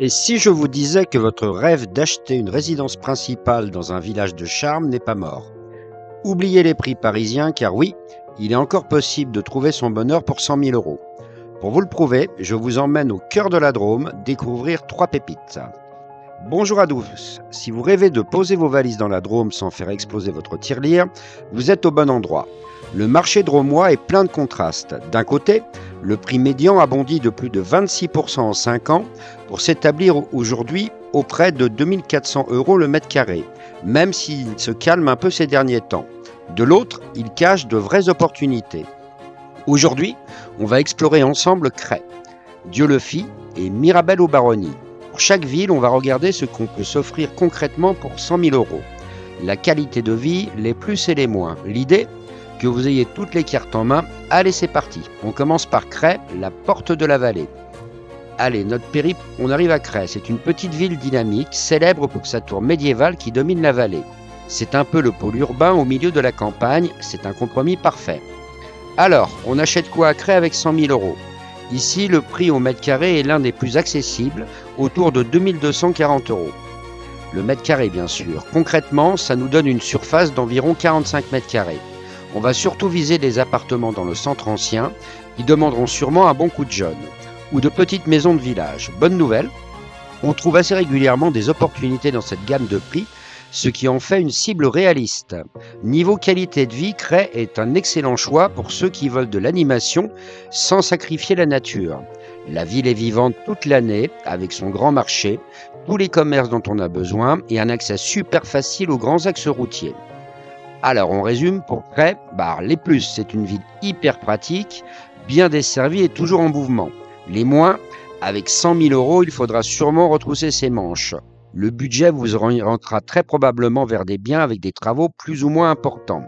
Et si je vous disais que votre rêve d'acheter une résidence principale dans un village de charme n'est pas mort? Oubliez les prix parisiens car oui, il est encore possible de trouver son bonheur pour 100 000 euros. Pour vous le prouver, je vous emmène au cœur de la Drôme découvrir 3 pépites. Bonjour à tous, si vous rêvez de poser vos valises dans la Drôme sans faire exploser votre tirelire, vous êtes au bon endroit. Le marché drômois est plein de contrastes. D'un côté, le prix médian a bondi de plus de 26% en 5 ans pour s'établir aujourd'hui auprès de 2400 € le mètre carré, même s'il se calme un peu ces derniers temps. De l'autre, il cache de vraies opportunités. Aujourd'hui, on va explorer ensemble Cray, Dieulefit et Mirabel-aux-Baronnies. Pour chaque ville, on va regarder ce qu'on peut s'offrir concrètement pour 100 000 €. La qualité de vie, les plus et les moins. L'idée, que vous ayez toutes les cartes en main. Allez, c'est parti. On commence par Cray, la porte de la vallée. Allez, notre périple, on arrive à Cray. C'est une petite ville dynamique, célèbre pour sa tour médiévale qui domine la vallée. C'est un peu le pôle urbain au milieu de la campagne. C'est un compromis parfait. Alors, on achète quoi à Cray avec 100 000 €? Ici, le prix au mètre carré est l'un des plus accessibles, autour de 2240 €. Le mètre carré, bien sûr. Concrètement, ça nous donne une surface d'environ 45 mètres carrés. On va surtout viser des appartements dans le centre ancien, qui demanderont sûrement un bon coup de jeune, ou de petites maisons de village. Bonne nouvelle, on trouve assez régulièrement des opportunités dans cette gamme de prix, ce qui en fait une cible réaliste. Niveau qualité de vie, Cray est un excellent choix pour ceux qui veulent de l'animation sans sacrifier la nature. La ville est vivante toute l'année, avec son grand marché, tous les commerces dont on a besoin et un accès super facile aux grands axes routiers. Alors on résume pour Cray, les plus, c'est une ville hyper pratique, bien desservie et toujours en mouvement. Les moins, avec 100 000 €, il faudra sûrement retrousser ses manches. Le budget vous orientera très probablement vers des biens avec des travaux plus ou moins importants.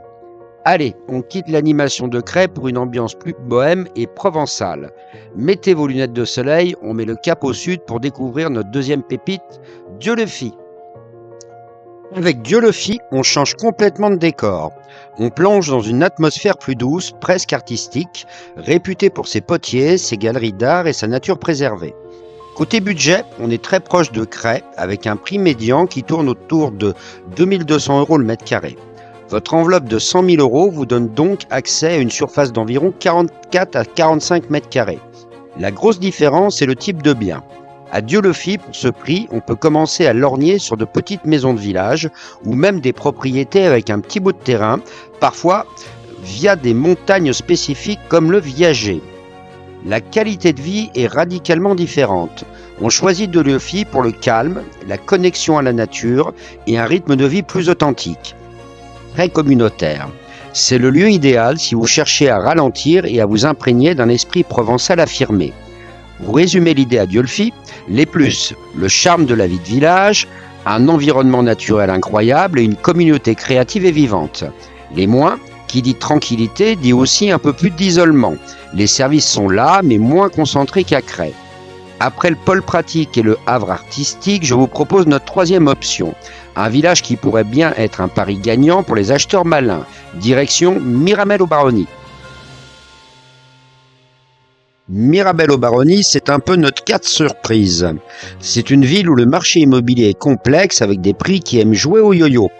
Allez, on quitte l'animation de Cray pour une ambiance plus bohème et provençale. Mettez vos lunettes de soleil, on met le cap au sud pour découvrir notre deuxième pépite, Dieulefit. Avec Dieulefit, on change complètement de décor. On plonge dans une atmosphère plus douce, presque artistique, réputée pour ses potiers, ses galeries d'art et sa nature préservée. Côté budget, on est très proche de Cray, avec un prix médian qui tourne autour de 2200 € le mètre carré. Votre enveloppe de 100 000 € vous donne donc accès à une surface d'environ 44 à 45 mètres carrés. La grosse différence est le type de bien. À Dieulefit, pour ce prix, on peut commencer à lorgner sur de petites maisons de village ou même des propriétés avec un petit bout de terrain, parfois via des montagnes spécifiques comme le Viager. La qualité de vie est radicalement différente. On choisit Dieulefit pour le calme, la connexion à la nature et un rythme de vie plus authentique. Très communautaire. C'est le lieu idéal si vous cherchez à ralentir et à vous imprégner d'un esprit provençal affirmé. Pour résumer l'idée à Dieulefit, les plus, le charme de la vie de village, un environnement naturel incroyable et une communauté créative et vivante. Les moins, qui dit tranquillité, dit aussi un peu plus d'isolement. Les services sont là, mais moins concentrés qu'à Cray. Après le pôle pratique et le havre artistique, je vous propose notre troisième option. Un village qui pourrait bien être un pari gagnant pour les acheteurs malins. Direction Mirabel-aux-Baronnies. Mirabel-aux-Baronnies, c'est un peu notre carte surprise. C'est une ville où le marché immobilier est complexe avec des prix qui aiment jouer au yo-yo.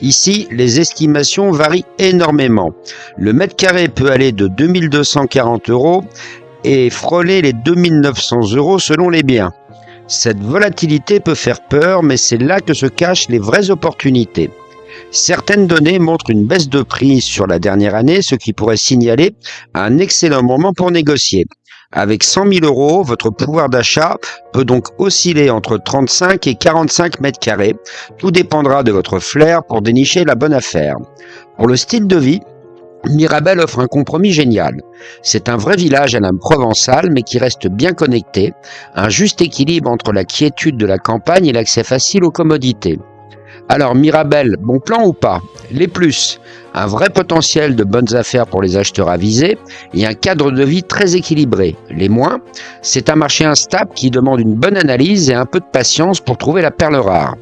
Ici, les estimations varient énormément. Le mètre carré peut aller de 2240 € et frôler les 2900 € selon les biens. Cette volatilité peut faire peur, mais c'est là que se cachent les vraies opportunités. Certaines données montrent une baisse de prix sur la dernière année, ce qui pourrait signaler un excellent moment pour négocier. Avec 100 000 €, votre pouvoir d'achat peut donc osciller entre 35 et 45 mètres carrés. Tout dépendra de votre flair pour dénicher la bonne affaire. Pour le style de vie, Mirabel offre un compromis génial. C'est un vrai village à l'âme provençale, mais qui reste bien connecté. Un juste équilibre entre la quiétude de la campagne et l'accès facile aux commodités. Alors Mirabel, bon plan ou pas? Les plus, un vrai potentiel de bonnes affaires pour les acheteurs avisés et un cadre de vie très équilibré. Les moins, c'est un marché instable qui demande une bonne analyse et un peu de patience pour trouver la perle rare.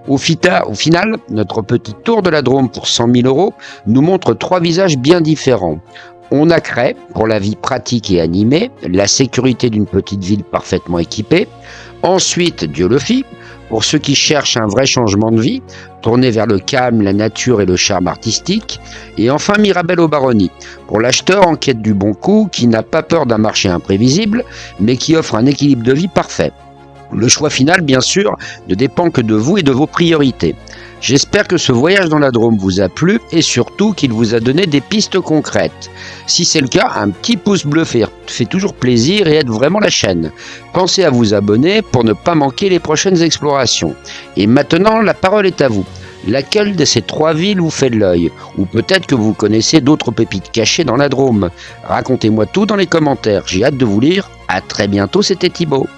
Au final, notre petit tour de la Drôme pour 100 000 € nous montre 3 visages bien différents. On a Cray pour la vie pratique et animée, la sécurité d'une petite ville parfaitement équipée. Ensuite, Dieu le fit, pour ceux qui cherchent un vrai changement de vie, tourné vers le calme, la nature et le charme artistique. Et enfin, Mirabel aux Baronnies, pour l'acheteur en quête du bon coup, qui n'a pas peur d'un marché imprévisible, mais qui offre un équilibre de vie parfait. Le choix final, bien sûr, ne dépend que de vous et de vos priorités. J'espère que ce voyage dans la Drôme vous a plu et surtout qu'il vous a donné des pistes concrètes. Si c'est le cas, un petit pouce bleu fait toujours plaisir et aide vraiment la chaîne. Pensez à vous abonner pour ne pas manquer les prochaines explorations. Et maintenant, la parole est à vous. Laquelle de ces 3 villes vous fait de l'œil? Ou peut-être que vous connaissez d'autres pépites cachées dans la Drôme? Racontez-moi tout dans les commentaires, j'ai hâte de vous lire. À très bientôt, c'était Thibaut.